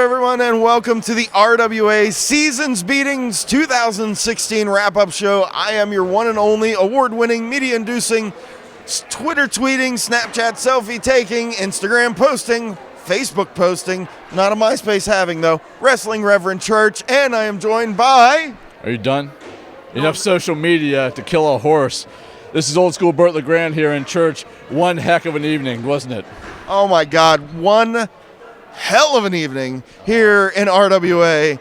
everyone, and welcome to the RWA Seasons Beatings 2016 wrap-up show. I am your one and only award-winning, media-inducing, Twitter tweeting, Snapchat selfie taking, Instagram posting, Facebook posting, not a MySpace having though, Wrestling Reverend Church, and I am joined by... Are you done? Enough social media to kill a horse. This is old school Burt LeGrand here in church. One heck of an evening, wasn't it? Oh my God, one hell of an evening here in RWA.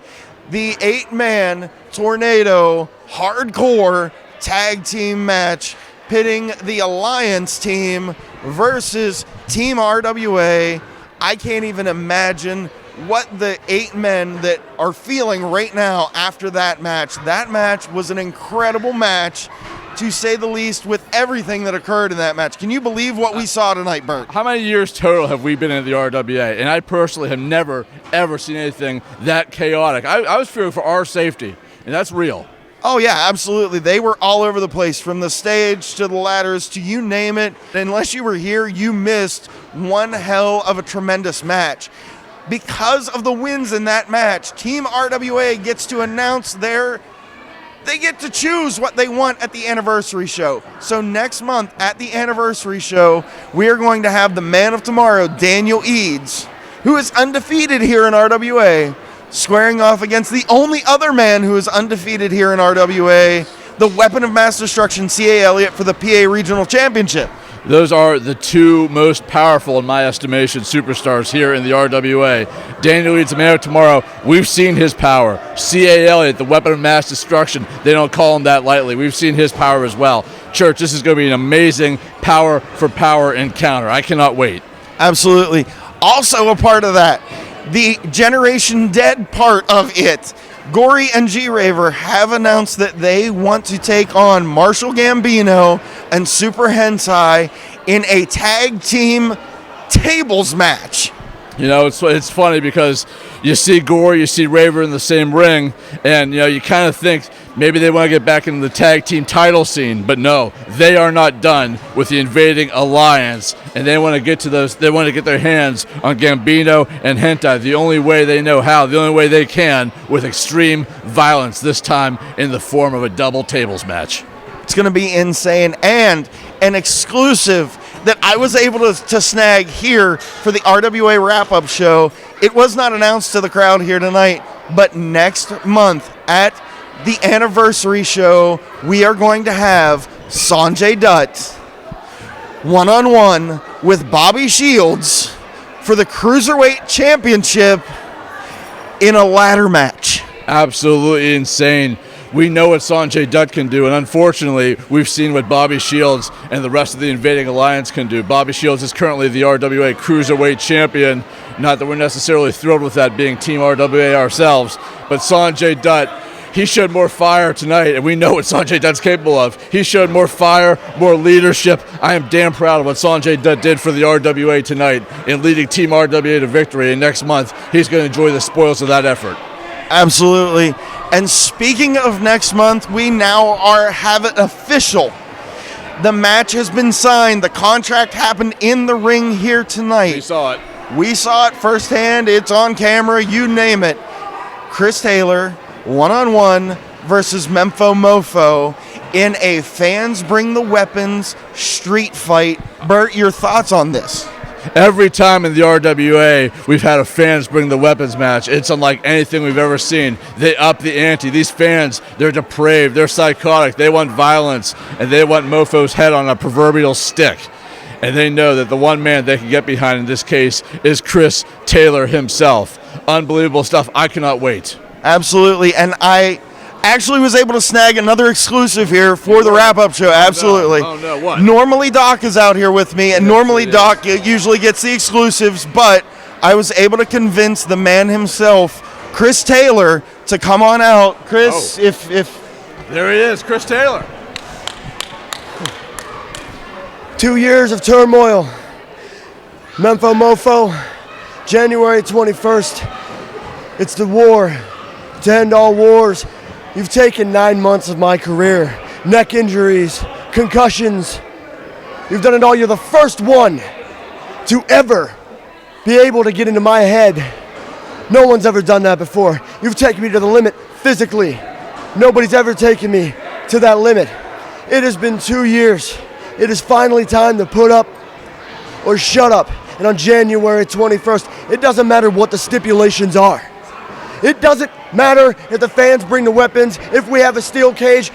The 8-man tornado hardcore tag team match pitting the Alliance team versus Team RWA. I can't even imagine what the 8 men that are feeling right now after that match. That match was an incredible match, to say the least, with everything that occurred in that match. Can you believe what we saw tonight, Bert? How many years total have we been in the RWA? And I personally have never, ever seen anything that chaotic. I was fearing for our safety, and that's real. Oh, yeah, absolutely. They were all over the place, from the stage to the ladders to you name it. Unless you were here, you missed one hell of a tremendous match. Because of the wins in that match, Team RWA gets to announce they get to choose what they want at the anniversary show. So next month at the anniversary show, we are going to have the man of tomorrow, Daniel Eads, who is undefeated here in RWA, squaring off against the only other man who is undefeated here in RWA, the weapon of mass destruction, C.A. Elliot, for the PA Regional Championship. Those are the two most powerful, in my estimation, superstars here in the RWA. Daniel Eads, the man of tomorrow, we've seen his power. C.A. Elliot, the weapon of mass destruction, they don't call him that lightly. We've seen his power as well. Church, this is going to be an amazing power for power encounter. I cannot wait. Absolutely. Also a part of that, the Generation Dead part of it. Gory and G-RaVeR have announced that they want to take on Marshall Gambino and Super Hentai in a tag team tables match. You know, it's funny because you see Gory, you see RaVeR in the same ring, and you kind of think maybe they want to get back into the tag team title scene, but no, they are not done with the invading alliance, and they want to get to those. They want to get their hands on Gambino and Hentai the only way they know how, the only way they can, with extreme violence. This time in the form of a double tables match. It's going to be insane, and an exclusive that I was able to snag here for the RWA wrap-up show. It was not announced to the crowd here tonight, but next month at the anniversary show, we are going to have Sonjay Dutt one-on-one with Bobby Shields for the Cruiserweight Championship in a ladder match. Absolutely insane. We know what Sonjay Dutt can do, and unfortunately, we've seen what Bobby Shields and the rest of the invading alliance can do. Bobby Shields is currently the RWA Cruiserweight Champion. Not that we're necessarily thrilled with that, being Team RWA ourselves, but Sonjay Dutt, he showed more fire tonight, and we know what Sonjay Dutt's capable of. He showed more fire, more leadership. I am damn proud of what Sonjay Dutt did for the RWA tonight in leading Team RWA to victory, and next month, he's going to enjoy the spoils of that effort. Absolutely. And speaking of next month, we now have it official. The match has been signed. The contract happened in the ring here tonight. We saw it firsthand. It's on camera. You name it. Chris Taylor, one-on-one versus Mofo in a fans bring the weapons street fight. Bert, your thoughts on this? Every time in the RWA, we've had a fans bring the weapons match. It's unlike anything we've ever seen. They up the ante. These fans, they're depraved, they're psychotic, they want violence, and they want Mofo's head on a proverbial stick. And they know that the one man they can get behind in this case is Chris Taylor himself. Unbelievable stuff. I cannot wait. Absolutely, and I actually was able to snag another exclusive here for the wrap-up show. Absolutely. Oh no, what? Normally Doc is out here with me, and normally Doc usually gets the exclusives, but I was able to convince the man himself, Chris Taylor, to come on out. Chris, if there he is, Chris Taylor. 2 years of turmoil. Mempho Mofo, January 21st. It's the war to end all wars. You've taken 9 months of my career. Neck injuries, concussions. You've done it all. You're the first one to ever be able to get into my head No one's ever done that before. You've taken me to the limit physically. Nobody's ever taken me to that limit. It has been 2 years. It is finally time to put up or shut up. And on January 21st, it doesn't matter what the stipulations are. It doesn't matter if the fans bring the weapons, if we have a steel cage.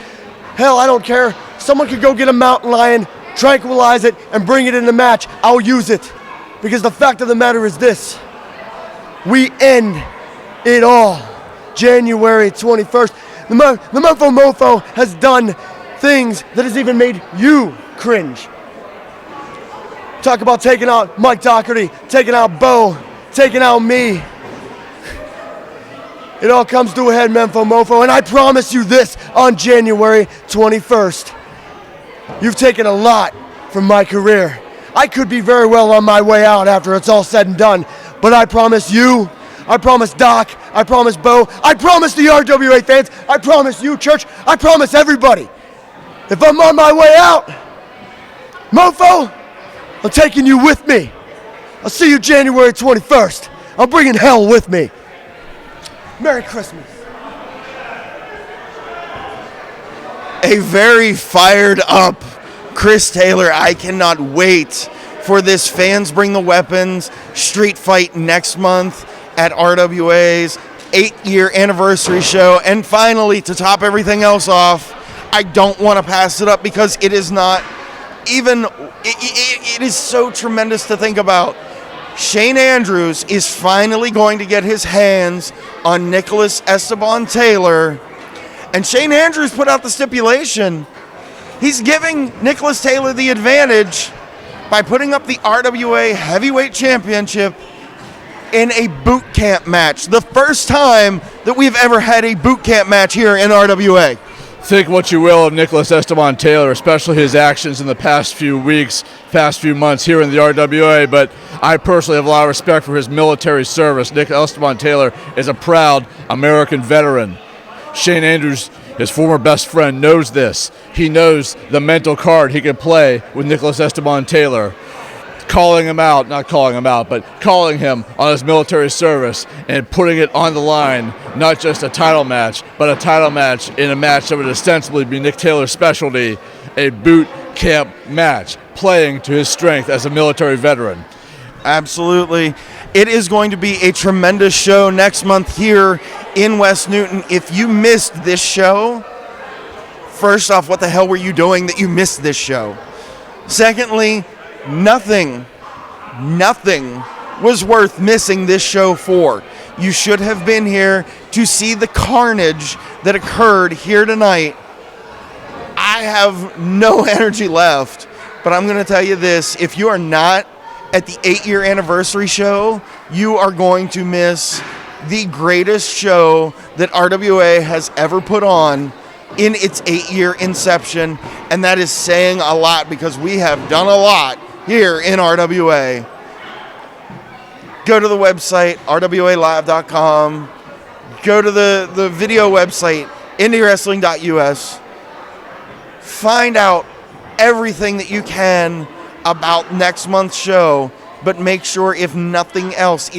Hell, I don't care. Someone could go get a mountain lion, tranquilize it, and bring it in the match. I'll use it. Because the fact of the matter is this. We end it all January 21st. The Mofo has done things that has even made you cringe. Talk about taking out Mike Doherty, taking out Bo, taking out me. It all comes to a head, Mofo, and I promise you this on January 21st. You've taken a lot from my career. I could be very well on my way out after it's all said and done, but I promise you, I promise Doc, I promise Bo, I promise the RWA fans, I promise you, Church, I promise everybody. If I'm on my way out, Mofo, I'm taking you with me. I'll see you January 21st. I'm bringing hell with me. Merry Christmas. A very fired up Chris Taylor. I cannot wait for this Fans Bring the Weapons street fight next month at RWA's 8-year anniversary show. And finally, to top everything else off, I don't want to pass it up because it is not even, it is so tremendous to think about. Shane Andrews is finally going to get his hands on Nicholas Estaban Taylor. And Shane Andrews put out the stipulation. He's giving Nicholas Taylor the advantage by putting up the RWA Heavyweight Championship in a boot camp match. The first time that we've ever had a boot camp match here in RWA. Think what you will of Nicholas Estaban Taylor, especially his actions in the past few weeks, past few months here in the RWA, but I personally have a lot of respect for his military service. Nicholas Estaban Taylor is a proud American veteran. Shane Andrews, his former best friend, knows this. He knows the mental card he can play with Nicholas Estaban Taylor. Calling him out, not calling him out, but calling him on his military service and putting it on the line, not just a title match, but a title match in a match that would ostensibly be Nick Taylor's specialty, a boot camp match, playing to his strength as a military veteran. Absolutely. It is going to be a tremendous show next month here in West Newton. If you missed this show, first off, what the hell were you doing that you missed this show? Secondly, nothing was worth missing this show for. You should have been here to see the carnage that occurred here tonight. I have no energy left, but I'm going to tell you this. If you are not at the 8-year anniversary show, you are going to miss the greatest show that RWA has ever put on in its 8-year inception, and that is saying a lot because we have done a lot here in RWA. Go to the website, rwalive.com. Go to the video website, indiewrestling.us. Find out everything that you can about next month's show, but make sure, if nothing else,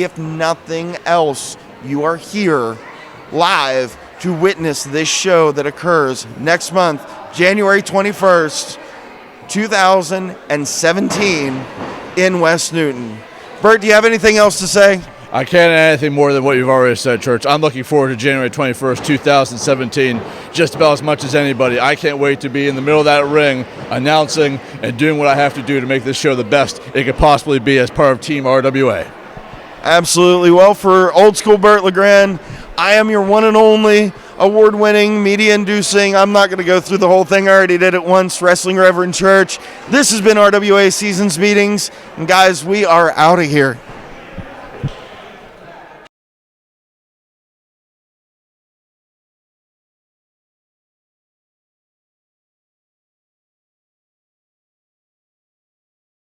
you are here live to witness this show that occurs next month, January 21st, 2017 in West Newton. Bert, do you have anything else to say? I can't add anything more than what you've already said, Church. I'm looking forward to January 21st, 2017, just about as much as anybody. I can't wait to be in the middle of that ring, announcing and doing what I have to do to make this show the best it could possibly be as part of Team RWA. Absolutely. Well, for old school Bert LeGrand, I am your one and only award-winning, media-inducing, I'm not going to go through the whole thing, I already did it once, Wrestling Reverend Church. This has been RWA Seasons Meetings, and guys, we are out of here.